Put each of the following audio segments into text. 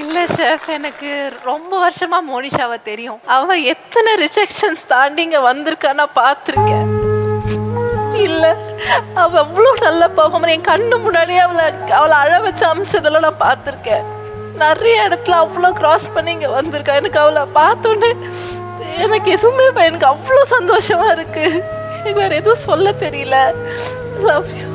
இல்ல ஷெஃப், எனக்கு ரொம்ப வருஷமா மோனிஷாவை தெரியும். அவ எத்தனை ரிஜெக்ஷன்ஸ் தாண்டி இங்க வந்திருக்கான்னு பார்த்திருக்கேன். இல்ல, அவ அவ்வளவு நல்ல பர்ஃபார்மர். என் கண்ணு முன்னாடியே அவளை அழ வச்சு அமைச்சதெல்லாம் நான் பார்த்திருக்கேன். நிறைய இடத்துல அவ்வளோ கிராஸ் பண்ணி இங்க வந்திருக்கா. எனக்கு அவளை பார்த்தோன்னே எனக்கு எதுவுமே எனக்கு அவ்வளோ சந்தோஷமா இருக்கு. எனக்கு வேற எதுவும் சொல்ல தெரியல. Love you.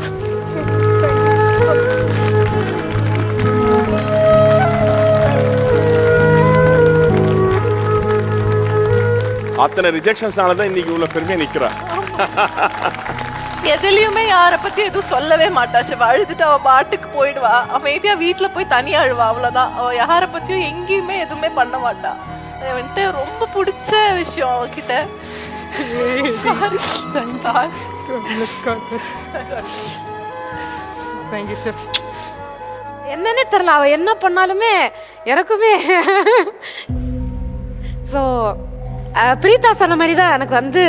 அத்தனை ரிஜெக்ஷன்ஸ்னால தான் இன்னைக்கு இவ்வளவு பெருமையா நிக்கிறா. எதுலயுமே யாரை பத்தி எதுவும் சொல்லவே மாட்டா. சிவ அழுதுட்டு அவ பாட்டுக்கு போயிடுவா. அமைதியா வீட்டுல போய் தனியா அழுவா, அவ்வளவுதான். அவ யாரை பத்தியும் எங்கேயுமே எதுவுமே பண்ண மாட்டா. வந்துட்டு ரொம்ப பிடிச்ச விஷயம் அவகிட்ட. என்னன்னே தெரியல, அவ என்ன பண்ணாலுமே எனக்குமே. ஸோ பிரீதா சொன்ன மாதிரி தான் எனக்கு வந்து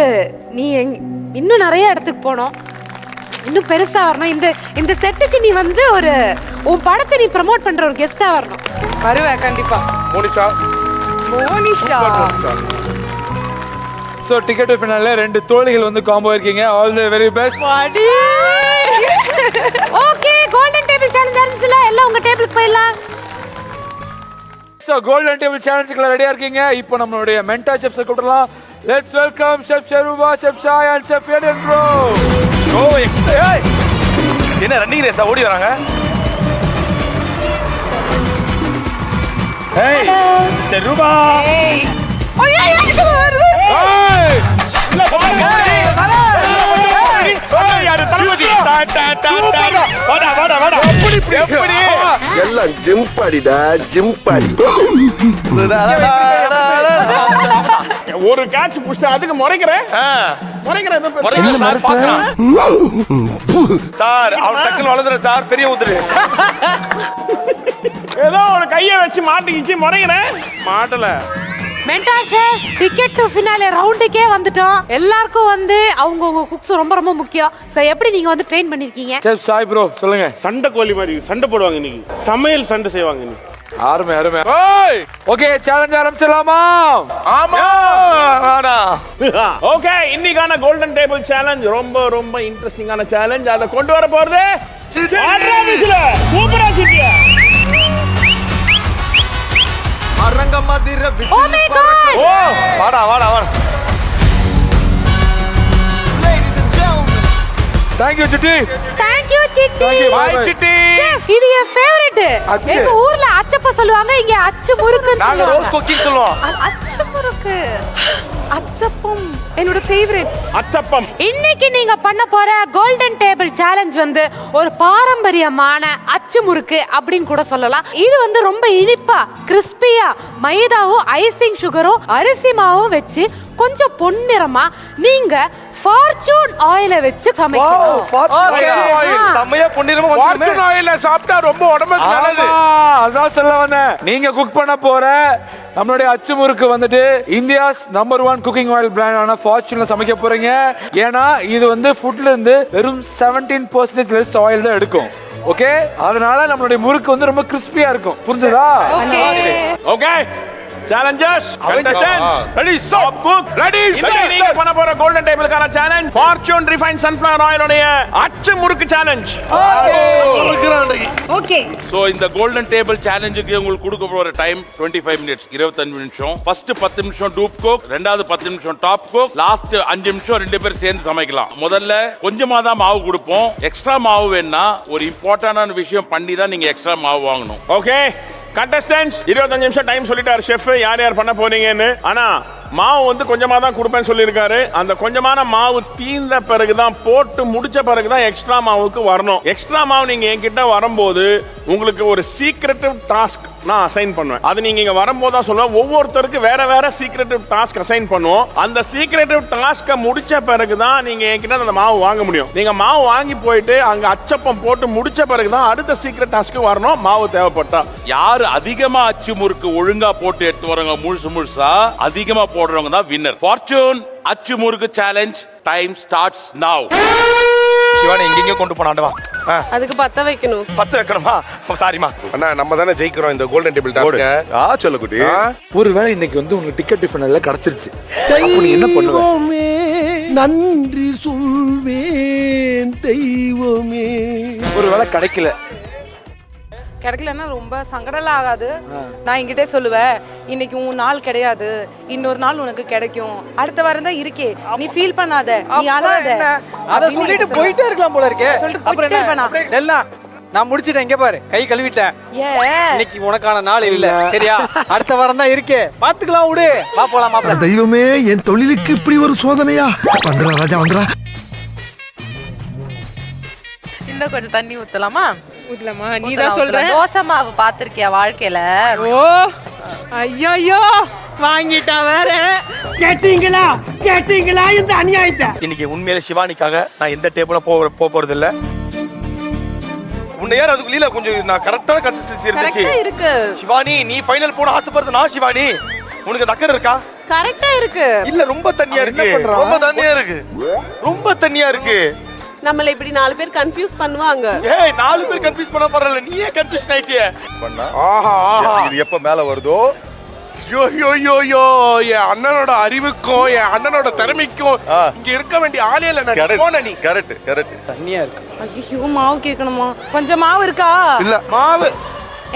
நீ இன்னும் நிறைய இடத்துக்கு போகணும், இன்னும் பெருசா வரணும். இந்த செட்டுக்கு நீ வந்து உன் படத்தை நீ ப்ரமோட் பண்ற ஒரு கெஸ்டா வரணும். வருவேன் கண்டிப்பா. Monisha so ticket to finale 2 தோழிகள் வந்து காம்போ இருக்கீங்க. All the very best. Okay, golden table challenge ஆரம்பிச்சல. எல்லாம் உங்க டேபிளுக்கு போயிடலாம். சோ கோல்டன் டேபிள் சேலஞ்சுக்கு ரெடியா இருக்கீங்க. இப்போ நம்மளுடைய மென்டா செஃப்ஸ் கூப்பிடலாம். லெட்ஸ் வெல்கம் செஃப் ஷெருபா, செஃப் சாய் அண்ட் செஃப் எடன் ப்ரோ. ஓ ஏய், என்ன ரன்னிங் ரேஸா ஓடி வராங்க? ஏய் ஷெருபா. ஏய் ஓய்யா எனக்கு வருது. ஏய் இல்ல பாருங்க. யாரு தளபதி? வாடா. எப்படி? எல்லாம் ஜிம்பாடிடா, ஜிம்பாடி. ஒரு கேட்ச் புடிச்சா அதுக்கு முறைக்கிறேன். சார் அவர் டக்குன்னு வளர்ந்துற சார், பெரிய உதிரு. ஏதோ ஒரு கையை வச்சு மாட்டிக்கிச்சு முறைக்கிறேன். மாட்டல. மென்டா ஷெஃப் டிக்கெட் டு ஃபினாலே ரவுண்டுக்கே வந்துட்டோம். எல்லாருக்கும் வந்து அவங்க குக்ஸ் ரொம்ப ரொம்ப முக்கியம். சோ எப்படி நீங்க வந்து ட்ரெயின் பண்ணிருக்கீங்க? செஃப் சாய் ப்ரோ சொல்லுங்க. சண்டை கோழி மாதிரி சண்டை போடுவாங்க இன்னைக்கு. சமையல் சண்டை செய்வாங்க இன்னைக்கு. அருமை. ஓகே, சேலஞ்ச் ஆரம்பிச்சலாமா? ஆமா. வாடா. ஓகே, இன்னைக்கான கோல்டன் டேபிள் சேலஞ்ச் ரொம்ப ரொம்ப இன்ட்ரெஸ்டிங்கான சேலஞ்ச். அத கொண்டு வர போறது சூப்பரா சிட்டியா. அரங்க மதிர ஓ மை காட். ஓ வாடா. Thank you city. Thank you city. Bye city. Chef, இது என் ஃபேவரட். எங்க ஊர்ல அச்சப்ப சொல்லுவாங்க, இங்க அச்சு முறுக்கு. நாங்க ரோஸ் குக்கிங் சொல்லுவோம். அச்சு முறுக்கு, அச்சப்பம் என்னோட ஃபேவரட். அச்சப்பம். இன்னைக்கு நீங்க பண்ண போற கோல்டன் டேபிள் சேலஞ்ச் வந்து ஒரு பாரம்பரியமான அச்சு முறுக்கு அப்படின்னு கூட சொல்லலாம். இது வந்து ரொம்ப இனிப்பா கிறிஸ்பியா மைதாவும் ஐசிங் சுகரும் அரிசி மாவும் வச்சு கொஞ்சம் பொன்னிறமா நீங்க ஃபார்ச்சூன் ஆயிலை வச்சு சமைக்கணும். செமையா பொன்னிறமா ஃபார்ச்சூன் ஆயில சாப்பிட்டா ரொம்ப உடம்புக்கு நல்லது. அதான் சொல்ல வந்தேன். நீங்க குக் பண்ண போற நம்மளுடைய அச்சு முறுக்கு வந்துட்டு இந்தியாஸ் நம்பர் 1 குக்கிங் ஆயில் பிராண்டான ஃபார்ச்சூன்ல சமைக்க போறீங்க. ஏன்னா இது வந்து ஃபுட்ல இருந்து வெறும் 17% லெஸ் ஆயில் தான் எடுக்கும். ஓகே, அதனால நம்மளுடைய முறுக்கு வந்து ரொம்ப கிறிஸ்பியா இருக்கும். புரிஞ்சதா? Okay, challengers ready chop cook ready. நீங்க பண்ண போற கோல்டன் டேபிளுக்கான challenge fortune refined sunflower oil உடைய அச்சு முறுக்கு சேலஞ்ச். ஓகே, சோ இந்த கோல்டன் டேபிள் சேலஞ்சுக்கு உங்களுக்கு கொடுக்க போற டைம் 25 மினிட்ஸ், 25 நிமிஷம். ஃபர்ஸ்ட் 10 நிமிஷம் டூப் குக், ரெண்டாவது 10 நிமிஷம் டாப் குக், லாஸ்ட் 5 நிமிஷம் 2 பேர் சேர்ந்து சமைக்கலாம். முதல்ல கொஞ்சமா தான் மாவு கொடுப்போம். எக்ஸ்ட்ரா மாவு வேணா ஒரு இம்பார்ட்டன்டான விஷயம் பண்ணி தான் நீங்க எக்ஸ்ட்ரா மாவு வாங்கணும். ஓகே கண்டஸ்டன்ஸ், 25 நிமிஷம் டைம் சொல்லிட்டாரு ஷெஃப் யார் யார் பண்ண போறீங்கன்னு. ஆனா மாவு வந்து கொஞ்சமா தான் கொடுப்பேன்னு சொல்லியிருக்காரு. அந்த கொஞ்சமான மாவு தீர்ந்த பிறகுதான், போட்டு முடிச்ச பிறகுதான் எக்ஸ்ட்ரா மாவுக்கு வரணும். எக்ஸ்ட்ரா மாவு நீங்க என்கிட்ட வரும்போது உங்களுக்கு ஒரு சீக்ரெட்டிவ் டாஸ்க் நான் அசைன் பண்ணுவேன். அது நீங்க இங்க வரும்போது தான் சொல்லுவேன். ஒவ்வொருத்தருக்கு வேற வேற சீக்ரெட்டிவ் டாஸ்க் அசைன் பண்ணுவோம். அந்த சீக்ரெட்டிவ் டாஸ்க முடிச்ச பிறகுதான் நீங்க என்கிட்ட அந்த மாவு வாங்க முடியும். நீங்க மாவு வாங்கி போயிட்டு அங்க அச்சப்பம் போட்டு முடிச்ச பிறகுதான் அடுத்த சீக்ரெட் டாஸ்க்கு வரணும். மாவு தேவைப்பட்டா யாரு அதிகமா அச்சு முறுக்கு ஒழுங்கா போட்டு எடுத்து வரவங்க முழுசா அதிகமா போடுறவங்க தான் வின்னர். ஃபார்ச்சூன் அச்சு முறுக்கு challenge time starts now. Shivani எங்கெங்கயோ கொண்டு போனாண்டவா. அதுக்கு பத்த வைக்கணும். 10 வைக்கணுமா? சாரிமா அண்ணா நம்ம தானே ஜெயிக்கிறோம் இந்த கோல்டன் டேபிள் டாஸ்க். சொல்லக்குட்டி ஒருவேளை இன்னைக்கு வந்து உங்களுக்கு டிக்கெட் டிஃபன் கிடைச்சிருச்சு, அப்போ நீ என்ன பண்ணுவ? நன்றி சொல்வேன் தெய்வமே. ஒருவேளை கிடைக்கல, கிடைக்கலன்னா ரொம்ப சங்கடம்லாம் ஆகாது. நான் என்கிட்ட சொல்லுவேன், இன்னைக்கு உன் நாள் கிடையாது, இன்னொரு நாள் உனக்கு கிடைக்கும், அடுத்த வாரம் தான் இருக்கே, நீ ஃபீல் பண்ணாத, நீ அழாத. அத சொல்லிட்டு போயிட்டே இருக்கலாம் போல இருக்கே. சொல்லிட்டு போயிட்டே இருப்பேனா? எல்லாம் நான் முடிச்சிட்டேன், இங்க பாரு கை கழுவிட்டேன். ஏன் இன்னைக்கு உனக்கான நாள் இல்ல சரியா? அடுத்த வாரம் தான் இருக்கே, பாத்துக்கலாம் விடு. வா போலாம் மாப்ள. தெய்வமே என் தொழிலுக்கு இப்படி ஒரு சோதனையா? வந்துடா ராஜா வந்துடா. இன்னும் கொஞ்சம் தண்ணி ஊத்தலாமா? ஊத்தலாமா? நீ தான் சொல்ற. தோசை மாவு பாத்திருக்கியா வாழ்க்கையில? ஓ ஐயோ வாங்கிட்டா வேற. கேட்டீங்களா இந்த அநியாயத்தை? இன்னைக்கு உண்மையில சிவானிக்காக நான் எந்த டேபிள போறது இல்ல. உன்னை யார் அதுக்குள்ள கொஞ்சம் நான் கரெக்டா கன்சிஸ்டன்சி இருந்துச்சு. கரெக்டா இருக்கு. சிவானி நீ ஃபைனல் போன ஆசைப்படுறது நான் சிவானி. உனக்கு டக்கர் இருக்கா? கரெக்டா இருக்கு. இல்ல ரொம்ப தண்ணியா இருக்கு. ரொம்ப தண்ணியா இருக்கு. ரொம்ப தண்ணியா இருக்கு. நம்மள இப்படி 4 பேர் கன்ஃபியூஸ் பண்ணுவாங்க. ஏய் 4 பேர் கன்ஃபியூஸ் பண்ண பரவாயில்ல, நீயே கன்ஃபியூஷன் ஆயிட்டியே. ஆஹா ஆஹா இது எப்ப மேல வருதோ. யோ யோ யோ யோ என் அண்ணனோட அறிவுக்கும் என் அண்ணனோட திறமைக்கும் இங்க இருக்க வேண்டிய ஆளே இல்ல. போன நீ கரெக்ட் கரெக்ட். தண்ணியா இருக்கு. ஐயோ மாவு கேட்கணுமா? கொஞ்சம் மாவு இருக்கா? இல்ல மாவு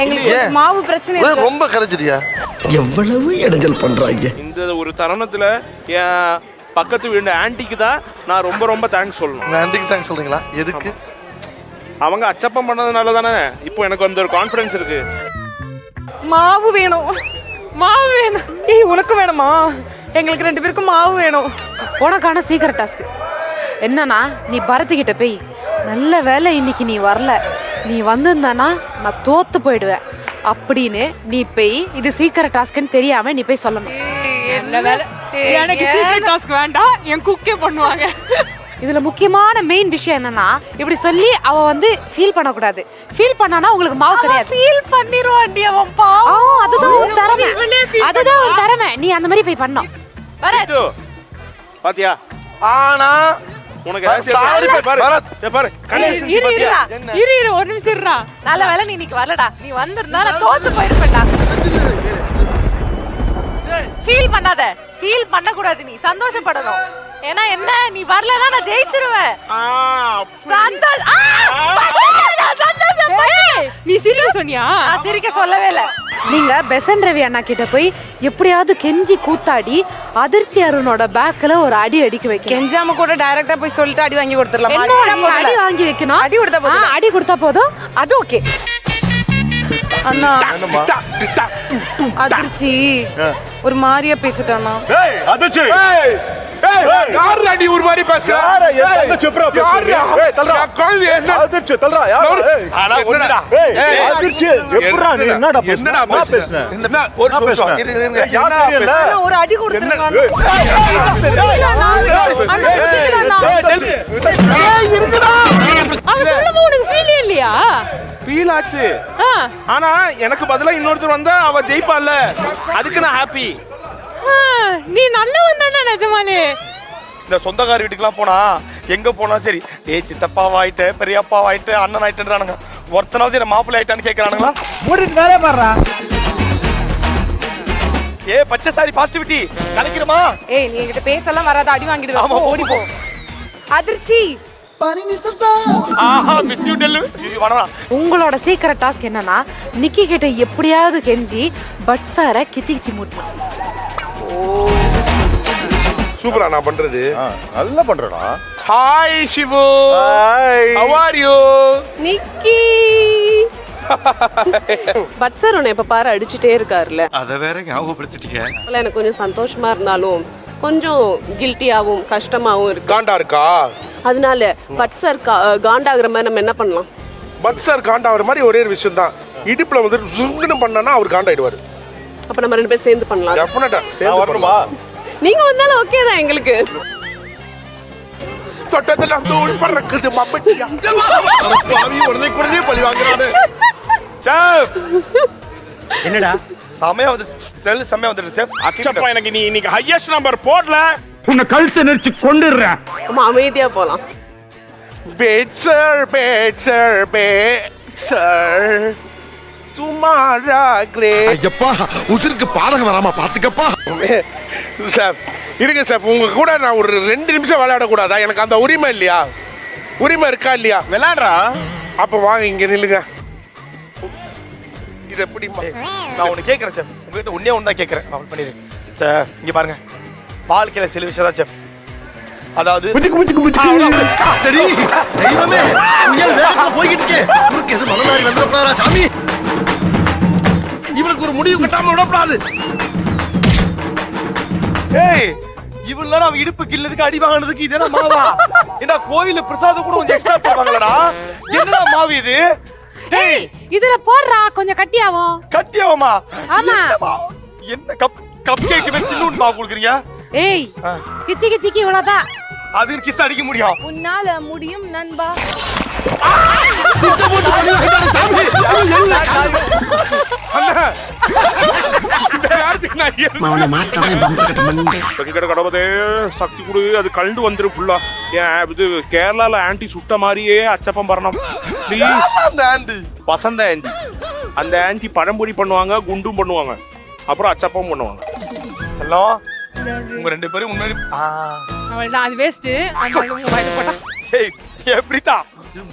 எங்களுக்கு மாவு பிரச்சனை இருக்கு. ரொம்ப கரைச்சிட்டியா? எவ்வளவு இடைஞ்சல் பண்றாங்க. இந்த ஒரு தருணத்துல என் பக்கத்து வீடு ஆன்ட்டிக்கு தான் நான் ரொம்ப ரொம்ப தேங்க்ஸ் சொல்லணும். நன்றிக்கு தேங்க்ஸ் சொல்றீங்களா? எதுக்கு? அவங்க அச்சப்பம் பண்ணதுனால தானே இப்போ எனக்கு அந்த ஒரு கான்ஃபிடன்ஸ் இருக்கு. மாவு வேணும், மாவு வேணும். ஏய் உனக்கு வேணுமா? எங்களுக்கு 2 பேருக்கும் மாவு வேணும். உனக்கான சீக்கிரம் டாஸ்க் என்னன்னா, நீ பரத்துக்கிட்ட போய் நல்ல வேலை இன்னைக்கு நீ வரல, நீ வந்திருந்தானா நான் தோத்து போயிடுவேன் அப்படின்னு நீ போய், இது சீக்கிரம் டாஸ்க்னு தெரியாம நீ போய் சொல்லணும். என்ன வேலை? எனக்கு சீக்கிரம் டாஸ்க் வேண்டாம், என் குக்கே பண்ணுவாங்க. இதுல முக்கியமான மெயின் விஷயம் என்னன்னா, இப்படி சொல்லி அவ வந்து ஃபீல் பண்ணக்கூடாது. ஃபீல் பண்ணானா உங்களுக்கு மாவு கிடையாது. ஃபீல் பண்ணிடுவாண்டி அவன் பாவம். அதுதான் ஒரு திறமை, அதுதான் ஒரு திறமை. நீ அந்த மாதிரி போய் பண்ணணும். இது, பாத்தியா? ஆனா உனக்கு பாரு கடைசி பாத்தியா? இரு ஒரு நிமிஷம் இருடா. நல்ல வேலை நீ இன்னைக்கு வரலடா. நீ வந்திருந்தா நான் தோத்து போயிருப்பேன்டா. ஃபீல் பண்ணாத, ஃபீல் பண்ண கூடாது, நீ சந்தோஷப்படணும். ஏன்னா என்ன, நீ வரலனா நான் ஜெயிச்சிருவேன். நீ சிரிக்க சொன்னியா? நான் சிரிக்க சொல்லவே இல்ல. நீங்க பெசன் ரவி அண்ணா கிட்ட போய் எப்படியாவது கெஞ்சி கூத்தாடி அதிர்ச்சி அருணோட பேக்ல ஒரு அடி அடிக்க வைக்க. கெஞ்சாம கூட டைரக்டா போய் சொல்லிட்டு அடி வாங்கி கொடுத்துடலாம். அடி வாங்கி வைக்கணும். அடி கொடுத்தா போதும். அடி கொடுத்தா போதும். அது ஓகே. அண்ணா அதிர்ச்சி ஒரு மாதிரியா பேசிட்டானா? ஏய் அதிர்ச்சி. யார் அடி ஒரு மாதிரி பேசுற? அந்த செப்ரா பேசுற. ஏய் தல்றா. குழந்தை என்ன அதிர்ச்சி தல்றா. யார்? ஆனா ஒண்ணுடா. ஏய் அதிர்ச்சி. எப்பறா நீ என்னடா பேசுன? என்ன ஒரு நிமிஷம் இருங்க. யார் தெரியல? ஒரு அடி கொடுத்துருங்க. அவன் சொல்லும்போது உனக்கு ஃபீல் இல்லையா? ஃபீல் ஆச்சு. ஆனா எனக்கு பதிலா இன்னொருத்தர் வந்தா அவ ஜெயிப்பால, அதுக்கு நான் ஹாப்பி. நீ நல்லவன் தானே நிஜமாலே. இந்த சொந்தக்கார வீட்டுக்குலாம் போனா எங்க போனா சரி, ஏ சித்தப்பாவாயிட்டு பெரியப்பாவாயிட்டு அண்ணன் ஆயிட்டுன்றானுங்க. ஒருத்தனாவது என்ன மாப்பிள்ளை ஆயிட்டான்னு கேட்கறானுங்களா? ஓடிட்டு வேலையை பாடுறா. ஏ பச்சை சாரி பாசிட்டிவிட்டி கலக்கிறமா? ஏய் நீ என்கிட்ட பேசலாம் வராத, அடி வாங்கிடுவ. ஆமா ஓடி போ. அதிர்ச்சி. ஆஹா மிஸ் யூ டெல். வரலாம். உங்களோட சீக்கிரம் டாஸ்க் என்னன்னா, நிக்கி கிட்ட எப்படியாவது கெஞ்சி பட் சார கிச்சி கிச்சி மூட்டணும். சூப்பரா நான் பண்றது. நல்லா பண்றடா. Hi Shivu. Hi. How are you? Nikki. But sir உன்னை எப்ப பாரு அடிச்சுட்டே இருக்காருல்ல. அத வேற ஞாபகப்படுத்திட்டீங்க. எனக்கு கொஞ்சம் சந்தோஷமா இருந்தாலும் கொஞ்சம் கில்ட்டியாவும் கஷ்டமாவும் இருக்கு. காண்டா இருக்கா? அதனால பட் சார் காண்டாகிற மாதிரி நம்ம என்ன பண்ணலாம்? பட் சார் காண்டா ஆகிற மாதிரி ஒரே ஒரு விஷயம் தான். இடுப்புல வந்து ஜுங்குன்னு பண்ணனா அவர் காண்டாயிடுவாரு. அப்ப நம்ம 2 பேரும் சேர்ந்து பண்ணலாம். டெஃபினட்டா நான் சேர்ந்து வரணுமா? நீங்க வந்தாலும் ஓகே தான் எங்களுக்கு. தொட்டதெல்லாம் தூள் பறக்குது மம்பட்டியா. பாவி உடனே குடனே பழி வாங்குறானே. செஃப் என்னடா சமயம் வந்து செல் சமயம் வந்துடுச்சு செஃப். அச்சப்பா எனக்கு நீ இன்னைக்கு ஹையஸ்ட் நம்பர் போடல. உன்னை கழுத்தை நெரிச்சு கொண்டுடுறேன். நம்ம அமைதியா போலாம். பேட்சர் பேட்சர் பேட்சர் சுமாரா கிரே. ஐயப்பா உதிருக்கு பாடகம் வராம பாத்துக்கப்பா. சார் இருங்க சார், உங்க கூட நான் ஒரு 2 நிமிஷம் விளையாடக்கூடாதா? எனக்கு அந்த உரிமை இல்லையா? உரிமை இருக்கா இல்லையா? விளையாடுறா. அப்ப வாங்க இங்க நில்லுங்க. இது எப்படி நான் ஒண்ணு கேட்கறேன் சார், உங்ககிட்ட ஒண்ணே ஒண்ணு தான் கேட்கறேன். அவள் பண்ணிடு சார். இங்க பாருங்க, வாழ்க்கையில சில விஷயம் தான் சார். அதாவது தெய்வமே புயல் வேகத்துல போய்கிட்டு இருக்கே. உனக்கு எது மலனாரி வந்துடப்படாதா சாமி? இவனுக்கு ஒரு முடிவு கட்டாம விடக்கூடாது. ஏய், இவ்வளவு நேரம் அவன் இடுப்பு கிள்ளதுக்கு அடி வாங்கினதுக்கு இதெல்லாம் மாவா? என்ன கோயில பிரசாதம் கூட கொஞ்சம் எக்ஸ்ட்ரா தருவாங்களடா? என்னடா மாவு இது? ஏய் இதுல போடுறா கொஞ்சம் கட்டியாவும். கட்டியாவுமா? ஆமா. என்ன கப் கேக் வச்சு இன்னும் மாவு கொடுக்குறீங்க? ஏய் கிச்சி கிச்சிக்கு இவ்வளவுதான். அதுக்கு கிஸ் அடிக்க முடியும். உன்னால முடியும் நண்பா. சக்தி கொடு, அது கலந்து வந்துரு ஃபுல்லா. ஏன் இது கேரளால ஆன்டி சுட்ட மாதிரியே அச்சப்பம் பரணம் ப்ளீஸ். அந்த ஆண்டி வசந்த ஆன்டி, அந்த ஆன்டி பழம்பொரி பண்ணுவாங்க, குண்டும் பண்ணுவாங்க, அப்புறம் அச்சப்பம் பண்ணுவாங்க. ஹலோ, உங்க 2 பேரும் முன்னாடி அவள்தான் அது வேஸ்ட். அந்த உங்க வாயில போட்டா. ஏய் எப்படிதா?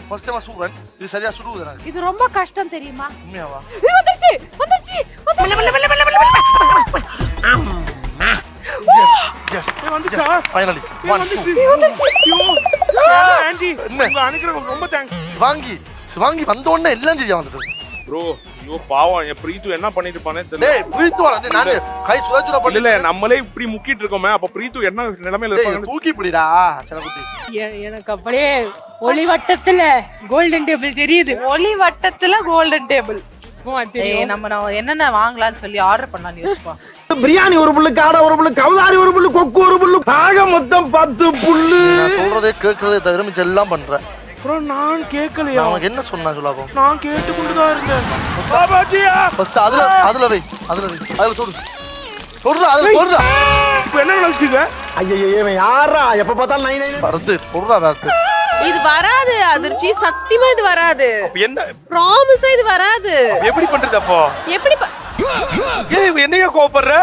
First time super. இது சரியா சுடுது எனக்கு. இது ரொம்ப கஷ்டம் தெரியுமா? உண்மையாவா? வந்துருச்சு வந்துருச்சு. எஸ் வந்துச்சா? ஃபைனலி ஆன்டி உங்க அனுக்கிரகம் ரொம்ப தேங்க்ஸ். சிவாங்கி வந்த உடனே எல்லாம் சரியா வந்துட்டு. ப்ரோ ஐயோ பாவம், என் பிரீத்து என்ன பண்ணிட்டு இருப்பானே தெரியல. டேய் பிரீத்து வா, நானே கை சுழச்சுற பண்ணல. இல்ல நம்மளே இப்படி முக்கிட்டு இருக்கோமே, அப்ப பிரீத்து என்ன நிலைமையில இருப்பாங்க? தூக்கி பிடிடா செலகுட்டி. எனக்கு அப்படியே ஒளி வட்டத்துல கோல்டன் டேபிள் தெரியுது. ஒளி வட்டத்துல கோல்டன் டேபிள். தெரியும். நம்ம என்னென்ன வாங்கலாம்னு சொல்லி ஆர்டர் பண்ணலாம்னு யோசிப்போம். பிரியாணி ஒரு புல்லு, காடை ஒரு புல்லு, கவுதாரி ஒரு புல்லு, கொக்கு ஒரு புல்லு, ஆக மொத்தம் 10 புல்லு. நான் சொல்றதே கேட்கறதே தவிர மிச்சம் எல்லாம் பண்றேன். அப்புறம் நான் கேட்கலையா? அவனுக்கு என்ன சொன்னா சொல்லாபம்? நான் கேட்டுக்கொண்டுதான் இருந்தேன். பாபாஜியா ஃபர்ஸ்ட் அதுல வை தொடு தொடுறா, அதுல தொடுறா. இப்ப என்ன நினைச்சீங்க? ஐயோ இவன் யாரா எப்ப பார்த்தாலும் நை நை வருது தொடுறா வேற. இது வராது அதிர்ச்சி, சத்தியமா இது வராது. என்ன ப்ராமிஸா இது வராது. எப்படி பண்றது அப்போ? எப்படி ஏய் என்னைய கோபப்படுற?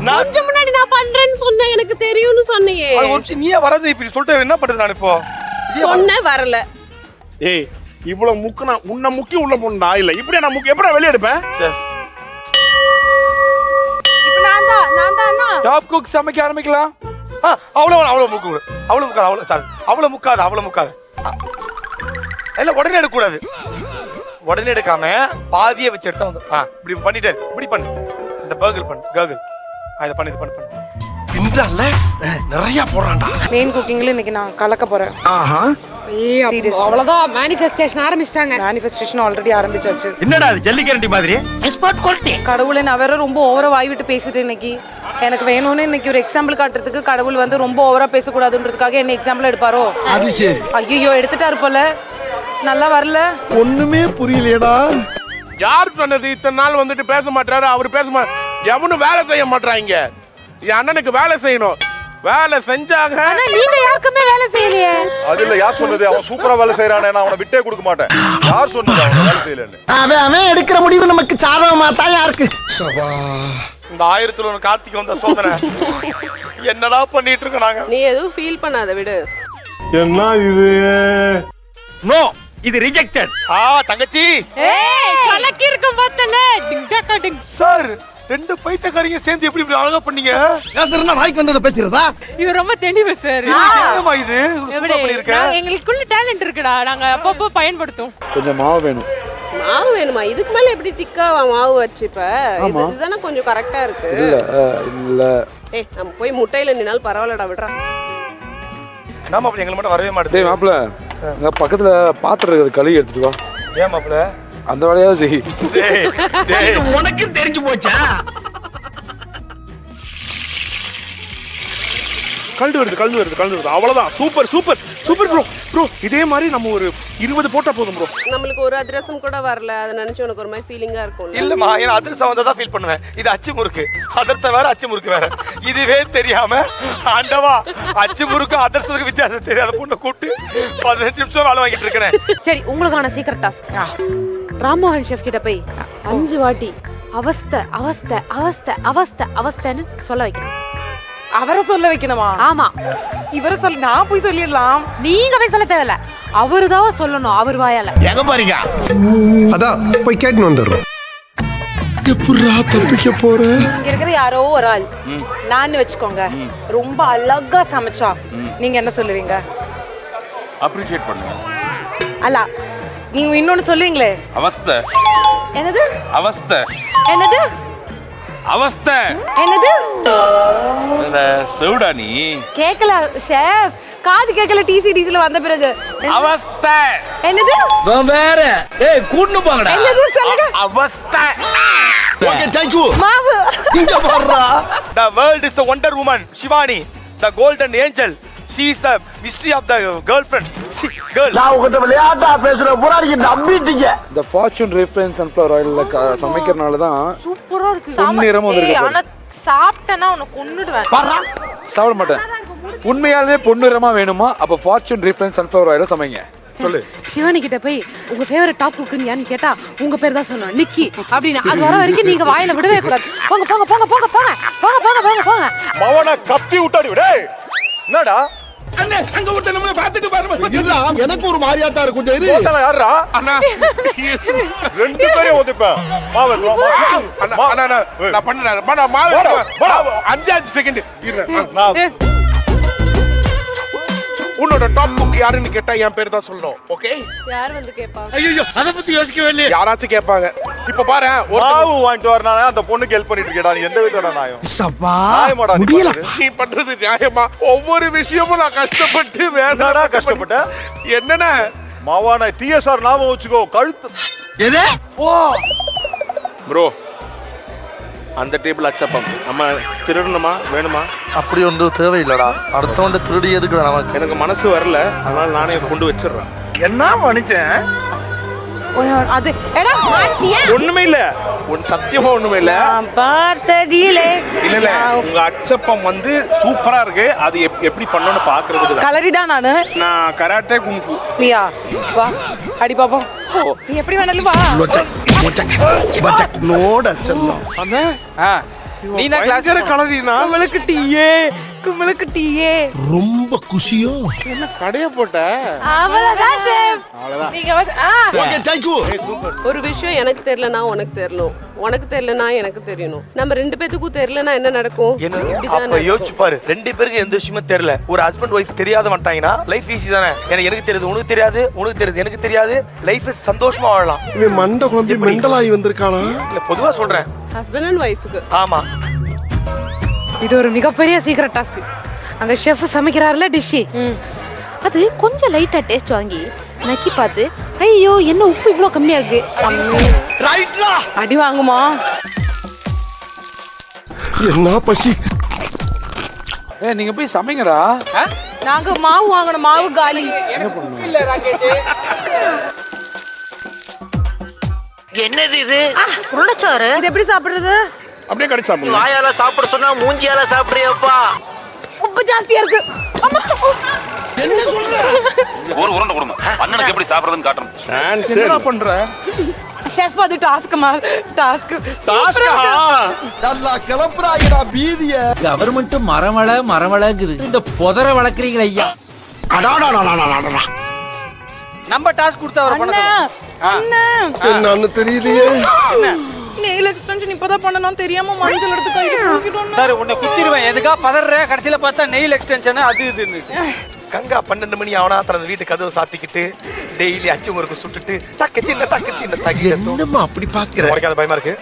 நான் கொஞ்சம் முன்னாடி நான் பண்றேன்னு சொன்னேன், எனக்கு தெரியும்னு சொன்னியே. அது ஒரு நிமிஷம் நீயே வரது இப்படி சொல்லிட்டு என்ன பண்றது நான் இப்போ? சொன்ன வரல. ஏய் இவ்வளவு முக்குனா உன்னை முக்கி உள்ள போனா இல்ல இப்படியே நான் முக்கி எப்படி வெளிய எடுப்பேன்? சார் இப்போ நான் தான் அண்ணா. டாப் குக் சமைக்க ஆரம்பிக்கலாம். அவ்வளவு முக்காது சார், அவ்வளவு முக்காது. இல்ல உடனே எடுக்க கூடாது. உடனே எடுக்காம பாதியை வச்சு எடுத்தா வந்து இப்படி பண்ணிட்டு இப்படி பண்ணு. இந்த பர்கர் பண்ணு, கர்கல். இத பண்ணு, இது பண்ணு. தின்றல்ல நிறைய போறான்டா. மெயின் குக்கிங்ல இன்னைக்கு நான் கலக்க போறேன். ஆஹா அவ்வளவுதான் மேனிஃபெஸ்டேஷன் ஆரம்பிச்சிட்டாங்க. மேனிஃபெஸ்டேஷன் ஆல்ரெடி ஆரம்பிச்சாச்சு. என்னடா அது ஜல்லிக்கரண்டி மாதிரி? Export quality. கடவுளே, நான் வேற ரொம்ப ஓவரா வாய் விட்டு பேசிட்டேன் இன்னைக்கு. எனக்கு வேணும்னு இன்னைக்கு ஒரு எக்ஸாம்பிள் காட்டுறதுக்கு கடவுள் வந்து ரொம்ப ஓவரா பேசக்கூடாதுன்றதுக்காக என்ன எக்ஸாம்பிள் எடுப்பாரோ? அது சரி. ஐயோ எடுத்துட்டாரு போல. நல்லா வரல. ஒண்ணுமே புரியலையடா. யார் சொன்னது இத்தனை நாள் வந்துட்டு பேச மாட்டாரு? அவர் பேச எவனும் வேலை செய்ய மாட்டாங்க. என் அண்ணனுக்கு வேலை செய்யணும். வேலை செஞ்சாங்க. நீங்க யாருக்குமே வேலை செய்யலையே. அது இல்ல, யார் சொன்னது? அவன் சூப்பரா வேலை செய்யறானே, நான் அவனை விட்டே கொடுக்க மாட்டேன். யார் சொன்னது அவன் வேலை செய்யலன்னு? அவன் எடுக்கிற முடிவு நமக்கு சாதகமா தான் இருக்கு. இந்த 1001 கார்த்திகை வந்த சோதனை என்னடா பண்ணிட்டு இருக்க நாங்க? நீ எதுவும் ஃபீல் பண்ணாத, விடு. என்ன இது? நோ, இது ரிஜெக்டட். தங்கச்சி ஏய் கலக்கி இருக்கும் பார்த்தல. டிங் டக் டிங். சார் 2 பைத்தியக்காரங்க சேர்ந்து எப்படி இப்படி அழகா பண்ணீங்க? பேசுறேன்னா வாய்க்கு வந்தத பேசுறதா? இது ரொம்ப தெளிவு சார். என்னமா இது சூப்பரா பண்ணிருக்க? எங்களுக்குள்ள டாலன்ட் இருக்குடா, நாங்க அப்பப்போ பயன்படுத்தும். கொஞ்சம் மாவு வேணும். மாவு வேணுமா? இதுக்கு மேல எப்படி திக்கா மாவு வச்சுப்ப? இதுதானே கொஞ்சம் கரெக்டா இருக்கு. இல்ல ஏய் நம்ம போய் முட்டையில நின்னாலும் பரவாயில்லடா, விடுறா. நாம அப்படி எங்களை மட்டும் வரவே மாட்டேது. டேய் மாப்ள, அங்க பக்கத்துல பாத்திரம் இருக்குது, கழுவி எடுத்துட்டு வா. ஏன் மாப்ள? அந்த வேலையாவது செய். டேய் உனக்கு தெரிஞ்சு போச்சா? கலந்து வருது அவ்வளவுதான். சூப்பர் சூப்பர் சூப்பர் ப்ரோ இதே மாதிரி நம்ம ஒரு 20 போட்டா போதும் ப்ரோ. நம்மளுக்கு ஒரு அதிரசம் கூட வரல, அதை நினைச்சு உனக்கு ஒரு மாதிரி ஃபீலிங்கா இருக்கும். இல்லம்மா, ஏன்னா அதிரசம் வந்தா தான் ஃபீல் பண்ணுவேன். இது அச்சு முறுக்கு, அதிரசம் வேற அச்சு முறுக்கு வேற. இதுவே தெரியாம ஆண்டவா அச்சு முறுக்கு அதிரசத்துக்கு வித்தியாசம் தெரியாத பொண்ணை கூப்பிட்டு 15 நிமிஷம் வேலை வாங்கிட்டு இருக்கேன். சரி, உங்களுக்கான சீக்ரெட் டாஸ்க். ராம்மோகன் ஷெஃப் கிட்ட போய் 5 வாட்டி அவஸ்தை அவஸ்தை அவஸ்தை அவஸ்தை அவஸ்தைன்னு சொல்ல வைக்கணும். அவரை சொல்ல வைக்கணுமா? ஆமா, இவரை சொல்லி நான் போய் சொல்லிடலாம். நீங்க போய் சொல்ல தேவையில்ல, அவருதான் சொல்லணும், அவர் வாயால. எங்க பாருங்க, அதான் போய் கேட்டு வந்துடுறோம். எப்படா தப்பிக்க போற? இங்க இருக்கிற யாரோ ஒரு ஆள் நான் வச்சுக்கோங்க, ரொம்ப அழகா சமைச்சா நீங்க என்ன சொல்லுவீங்க? அப்ரிஷியேட் பண்ணுங்க. அல்ல, நீங்க இன்னொன்னு சொல்லுவீங்களே. அவஸ்தை. என்னது? அவஸ்தை. என்னது? அவஸ்தை. என்னது? செவுடா நீ கேக்கல ஷெஃப், காது கேக்கல. டிசிடிசில வந்த பிறகு அவஸ்தை. என்னது? வேற கூட்டு போங்கடா. என்னது சொல்லுங்க? அவஸ்தை. Okay, thank you. மாவு இங்க பாருடா. The world is the Wonder Woman, Shivani, the golden angel. She is the mystery of the girlfriend. Girl. நான் உங்ககிட்ட விளையாட்டா பேசுற புறாடிக்கு நம்பிட்டீங்க. இந்த ஃபார்ச்சூன் ரீஃபைன் சன்ஃப்ளவர் ஆயில்ல சமைக்கிறனால தான் சூப்பரா இருக்கு. பொன்னிறமா வந்திருக்கு. ஆனா சாப்பிட்டேன்னா உன்னை கொன்னுடுவேன். சாப்பிட மாட்டேன். உண்மையாலுமே பொன்னிறமா வேணுமா? அப்ப ஃபார்ச்சூன் ரீஃபைன் சன்ஃப்ளவர் ஆயில சமைங்க. சொல்லு. சிவானி கிட்ட போய் உங்க ஃபேவரட் டாப் குக்குன்னு யாருன்னு கேட்டா உங்க பேர் தான் சொல்லணும், நிக்கி அப்படின்னு. அது வர வரைக்கும் நீங்க வாயில விடவே கூடாது. போங்க போங்க போங்க போங்க போங்க போங்க போங்க போங்க போங்க. மவன கத்தி விட்டாடி விடு. என்னடா அண்ணே, அங்க ஒருத்தன் நம்மள பாத்துட்டு பாருங்க. இல்ல, எனக்கு ஒரு மாதிரியா தான் இருக்கும். கொஞ்சம் இரு. யாரா அண்ணா, ரெண்டு பேரையும் ஒதுப்பேன். மாவன் அண்ணா நான் பண்றேன். மாவு 5 செகண்ட் இரு. உன்னோட டாப் குக் யாருன்னு கேட்டா என் பேர் தான் சொல்லணும். ஓகே, யார் வந்து கேட்பாங்க? ஐயோ, அத பத்தி யோசிக்கவே இல்லையே. யாராச்சும் கேட்பாங்க. இப்ப பாரு, மாவு வாங்கிட்டு வரனால அந்த பொண்ணுக்கு ஹெல்ப் பண்ணிட்டு இருக்கேடா. நீ எந்த விதோட நாயம்? நியாயமாடா நீ பண்றது நியாயமா? ஒவ்வொரு விஷயமும் நான் கஷ்டப்பட்டு என்னடா கஷ்டப்பட்ட? என்னன்னா மாவான டிஎஸ்ஆர் நாம வச்சுக்கோ. கழுத்து எது? ஓ ப்ரோ, அந்த டேபிள் அச்சப்பம் நம்ம திருடணுமா வேணுமா? அப்படி ஒன்று தேவையில்லடா. அடுத்தவண்ட திருடி எதுக்குடா நமக்கு? எனக்கு மனசு வரல, அதனால நானே கொண்டு வச்சிடுறேன். என்ன மனுஷன்? அது எடா மாட்டியா? ஒண்ணுமே இல்ல, சத்தியமா ஒண்ணுமே இல்ல. பார்த்ததிலே இல்ல இல்ல, உங்க அச்சப்பம் வந்து சூப்பரா இருக்கு. அது எப்படி பண்ணணும்னு பாக்குறதுக்கு தான். கலரி தான் நானு. நான் கராட்டே குங்ஃபு. பிரியா வா, அடி பாப்போம். நீ எப்படி வேணாலும் வா. நோட செல்லம். நீ தான் கிளாஸ் கலரினா கும்பலுக்கு டீயே, கும்பலுக்கு டீயே. ரொம்ப குஷியோ. என்ன கடைய போட்ட? அவ்வளவுதான் ஷெஃப். நீங்க வந்து ஓகே, தேங்க் யூ. ஒரு விஷயம் எனக்கு தெரியலனா உனக்கு தெரியணும், உனக்கு தெரியலனா எனக்கு தெரியணும். நம்ம 2 பேத்துக்கும் தெரியலனா என்ன நடக்கும்? அப்ப யோசிச்சு பாரு, 2 பேருக்கு எந்த விஷயமும் தெரியல. ஒரு ஹஸ்பண்ட் ஒய்ஃப் தெரியாத மாட்டாங்கன்னா லைஃப் ஈஸி தானே. எனக்கு தெரியுது உனக்கு தெரியாது, உனக்கு தெரியுது எனக்கு தெரியாது. லைஃப் சந்தோஷமா வாழலாம். இவன் மண்டை குழம்பி மெண்டலாகி வந்திருக்கானா? இல்ல, பொதுவா சொல்றேன். ஹஸ்பண்ட் அண்ட் ஒய்ஃப்க்கு. ஆமா, இது ஒரு மிகப்பெரிய சீக்ரெட் டாஸ்க். அங்க ஷெஃப் சமைக்கிறாருல டிஷ், அது கொஞ்சம் லைட்டா டேஸ்ட் வாங்கி நக்கி பார்த்து, ஐயோ என்ன உப்பு இவ்ளோ கம்மியா இருக்கு, அடி வாங்குமா? என்ன பசி? நீங்க போய் சமைங்கடா. நாங்க மாவு வாங்கணும், மாவு காலி. இல்ல ராகேஷ், என்னது இது? உருளைச்சோறு. இது எப்படி சாப்பிடுறது? அப்படியே கடிச்சு சாப்பிடுங்க. வாயால சாப்பிட சொன்னா மூஞ்சியால சாப்பிடுறியப்பா. உப்பு ஜாஸ்தியா இருக்கு. அம்மா, என்ன சொல்ற? ஒரு உருண்டை கொடுங்க. அண்ணனுக்கு எப்படி சாப்பிடுறதுன்னு காட்டுறேன். என்ன பண்ற? ஷெஃப் அது டாஸ்க் டாஸ்க் நல்லா கிளப்புறாங்கடா பீதிய. கவர்மெண்ட் மரமளங்குது. இந்த புதர வளர்க்குறீங்களா ஐயா? நம்ம டாஸ்க் கொடுத்தா வர பண்ண என்னன்னு தெரியலையே. நெயில் எக்ஸ்டென்ஷன் இப்பதான் பண்ணனும் தெரியாம மஞ்சள் எடுத்து கையில தூக்கிட்டோம். சார் உன்னை குத்திடுவேன். எதுக்கா பதற? கடைசியில பார்த்தா நெயில் எக்ஸ்டென்ஷன் அது இதுன்னு. கங்கா 12 மணி ஆவனா தனது வீட்டு கதவு சாத்திக்கிட்டு டெய்லி அச்சு முறுக்கு சுட்டுட்டு தக்க சின்ன தக்கி. என்னம்மா அப்படி பாக்குற? உனக்கு அது பயமா இருக்கு?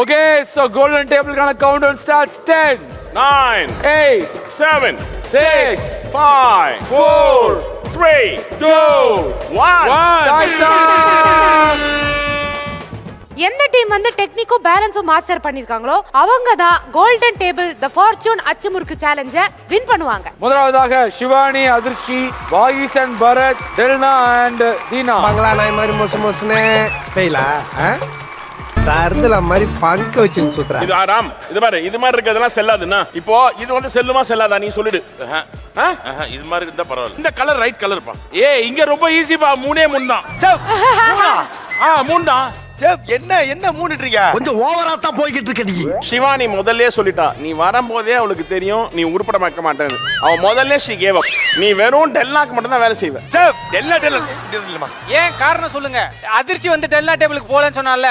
ஓகே, சோ கோல்டன் டேபிளுக்கான கவுண்டவுன் ஸ்டார்ட்ஸ். 10 9 8 7 6 5 4 3 2 1. Time. எந்த டீம் வந்து டெக்னிக்கும் பேலன்ஸும் மாஸ்டர் பண்ணிருக்காங்களோ அவங்க தான் கோல்டன் டேபிள் தி ஃபார்ச்சூன் அச்சு முறுக்கு சேலஞ்ச வின் பண்ணுவாங்க. முதலாவதாக சிவானி, அதிர்ச்சி, voice and Bharath, Delna and Deena. பங்களா நாய் மாதிரி மொசுனே ஸ்டைலா தர்தல மாதிரி பங்க வச்சு சுத்துறா. இது ஆராம் இது பாரு, இது மாதிரி இருக்கிறதெல்லாம் செல்லாதுன்னா இப்போ இது வந்து செல்லுமா செல்லாதா நீ சொல்லிடு. இது மாதிரி இருந்தா பரவாயில்ல. இந்த கலர் ரைட் கலர் பா. இங்க ரொம்ப ஈஸி பா. 3 தான். செஃப் 3 தான். செஃப் என்ன மூடிட்டீங்க? கொஞ்சம் ஓவரா தான் போய்கிட்டு இருக்க நீ. சிவானி முதல்லயே சொல்லிட்டா, நீ வரும்போதே அவளுக்கு தெரியும் நீ உருப்பட வைக்க மாட்டேன்னு. அவன் முதல்ல ஷி கேவ் அப். நீ வெறும் டெல்னாக்கு மட்டும் தான் வேலை செய்வ. செஃப் இல்லமா. ஏன் காரணம் சொல்லுங்க. அதிர்ச்சி வந்து டெல்னா டேபிளுக்கு போலன்னு சொன்னால,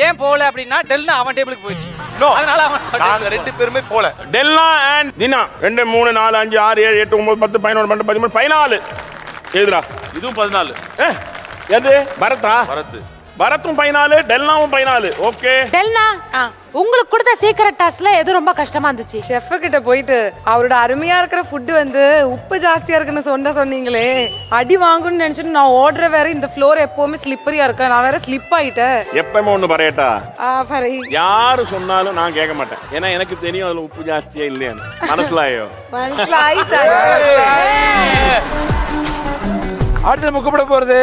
ஏன் போல அப்படின்னா டெல்னா அவன் டேபிளுக்கு போயிடுச்சு. அதனால நாங்க 2 பேருமே போல. டெல்னா அண்ட் தினா 2 3 4 5 6 7 8 9 10 11 12 13 14. எதுடா இதுவும் 14. எது பரத்தா? பரத்தும் 14, டெல்னாவும் 14. ஓகே டெல்னா, உங்களுக்கு கொடுத்த சீக்ரெட் டாஸ்க்ல எது ரொம்ப கஷ்டமா இருந்துச்சு? ஷெஃப் கிட்ட போயிட்டு அவரோட அருமையா இருக்கிற ஃபுட் வந்து உப்பு ஜாஸ்தியா இருக்குன்னு சொன்னீங்களே, அடி வாங்கணும்னு நினைச்சிட்டு நான் ஓடுற வேற இந்த ஃப்ளோர் எப்பவுமே ஸ்லிப்பரியா இருக்கு, நான் வேற ஸ்லிப் ஆயிட்டேன். எப்பவுமே ஒண்ணு பரையட்டா, பரை யாரு சொன்னாலும் நான் கேட்க மாட்டேன். ஏன்னா எனக்கு தெரியும் அதுல உப்பு ஜாஸ்தியா இல்லையான்னு. மனசுலாயோ அடுத்து நம்ம கூப்பிட போறது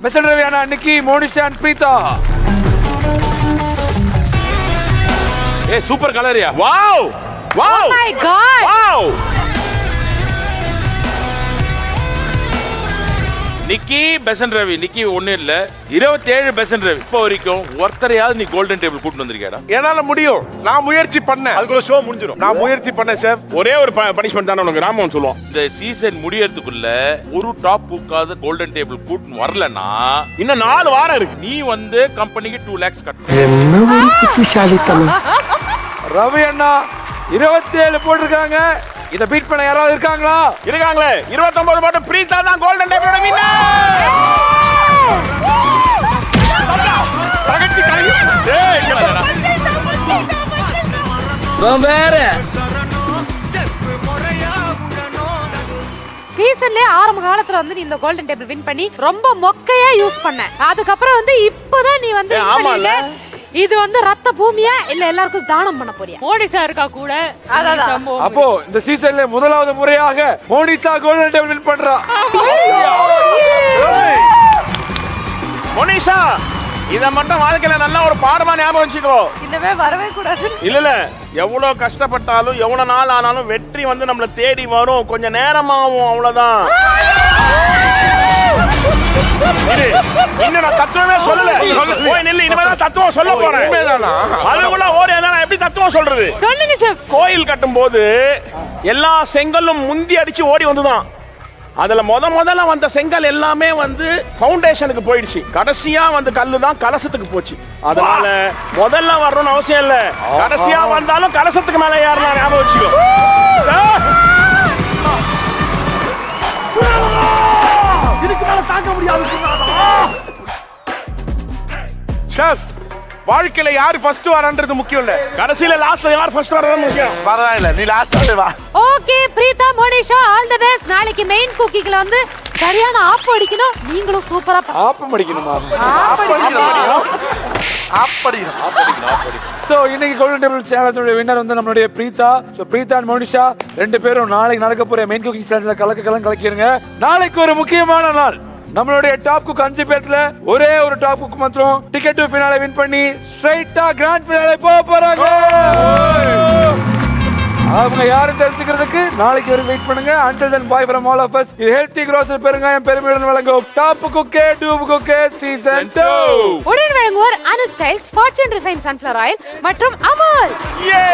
மெசல் ரவியானா, நிக்கி, மோனிஷா அண்ட் பிரீதா. சூப்பர் கலரியா. Wow wow my god. Wow. Nikki பெசன் ரவி. நிக்கி ஒண்ணு இல்ல 27 பெசன் ரவி. இப்போ வரைக்கும் ஒருத்தரையாவது நீ கோல்டன் டேபிள் கூட்டு வந்திருக்கேடா? என்னால முடியும். நான் முயற்சி பண்ணேன். அதுக்குள்ள ஷோ முடிஞ்சிடும். நான் முயற்சி பண்ணேன் செஃப். ஒரே ஒரு பனிஷ்மெண்ட் தானே உனக்கு ராமன் சொல்லுவோம். இந்த சீசன் முடியறதுக்குள்ள ஒரு டாப் புக்காத கோல்டன் டேபிள் கூட்டு வரலனா இன்னும் 4 வாரம் இருக்கு. நீ வந்து கம்பெனிக்கு 2 lakhs கட்டணும். என்ன ஒரு புத்திசாலித்தனம். ரவி அண்ணா 27 போட்டிருக்காங்க. இத பீட் பண்ண யாராவது இருக்காங்களா? இருக்காங்களே. 29 போட்டு பிரீதா தான் கோல்டன் டேபிளோட வின்னர். தகச்சி கலங்கி. டேய் வேற சீசன்ல ஆரம்ப காலத்துல வந்து நீ இந்த கோல்டன் டேபிள் வின் பண்ணி ரொம்ப மொக்கையா யூஸ் பண்ண. அதுக்கப்புறம் வந்து இப்போதான் நீ வந்து இது வந்து ரத்த பூமியா இல்ல எல்லாருக்கும் தானம் பண்ண போறியா? மோனிஷா இருக்கா கூட. அப்போ இந்த சீசன்ல முதலாவது முறையாக மோனிஷா கோல்டன் டேபிள் வின் பண்றா. மோனிஷா இத மட்டும் வாழ்க்கையில நல்ல ஒரு பாடமா ஞாபகம் வச்சுக்கோ. இன்னமே வரவே கூடாது. இல்ல எவ்வளவு கஷ்டப்பட்டாலும் எவ்வளவு நாள் ஆனாலும் வெற்றி வந்து நம்மள தேடி வரும். கொஞ்சம் நேரமாகும், அவ்வளவுதான். இன்னும் நான் தத்துவமே சொல்லல. போய் நில்லு, இனிமே தான் தத்துவம் சொல்ல போறேன். அதுக்குள்ள ஓடி நான் எப்படி தத்துவம் சொல்றது? சொல்லுங்க செஃப். கோயில் கட்டும் போது எல்லா செங்கல்லும் முந்தி அடிச்சு ஓடி வந்துதான். அதுல முதல்ல வந்த செங்கல் எல்லாமே வந்து ஃபவுண்டேஷனுக்கு போயிடுச்சு. கடைசியா வந்து கல்லு தான் கலசத்துக்கு போச்சு. அதனால முதல்ல வரணும்னு அவசியம் இல்ல. கடைசியா வந்தாலும் கலசத்துக்கு மேல ஏறலாம், ஞாபகம் வச்சுக்கோ. இதுக்கு மேல தாங்க முடியாது. செஃப் வாழ்க்கையில யாரு ஃபர்ஸ்ட் வரன்றது முக்கியம் இல்ல, கடைசியில லாஸ்ட்ல யார் ஃபர்ஸ்ட் வரது முக்கியம். பரவாயில்ல, நீ லாஸ்ட் வா. Okay Preetha, Monisha, all the best. நாளைக்கு மெயின் குக்கிங்ல வந்து சரியான ஆப் அடிக்கணும். நீங்களும் சூப்பரா ஆப்பம் அடிக்கணுமா? சோ இன்னைக்கு கோல்டன் டேபிள் சேலஞ்சோட வின்னர் வந்து நம்மளுடைய பிரீதா. சோ பிரீதா அண்ட் மோனிஷா 2 பேரும் நாளைக்கு நடக்க போற மெயின் குக்கிங் சேலஞ்சில கலக்கிருங்க. நாளைக்கு ஒரு முக்கியமான நாள். நம்மளுடைய டாப் குக் 5 பேர்ல ஒரே ஒரு டாப் குக் மாத்திரம் டிக்கெட் டு ஃபினாலே வின் பண்ணி ஸ்ட்ரைட்டா கிராண்ட் ஃபினாலே போக போறாங்க. அவங்க யாரும் தெரிஞ்சுக்கிறதுக்கு நாளைக்கு வரை வெயிட் பண்ணுங்க. until then bye from all of us. இது ஹெல்தி grocery பெருங்காயம் பெருமையுடன் வழங்கும் டாப் குக்கே டூப் குக்கே சீசன் 2 உடன் வழங்குவோர் Anu styles, Fortune refine sunflower oil மற்றும் அமுல். யே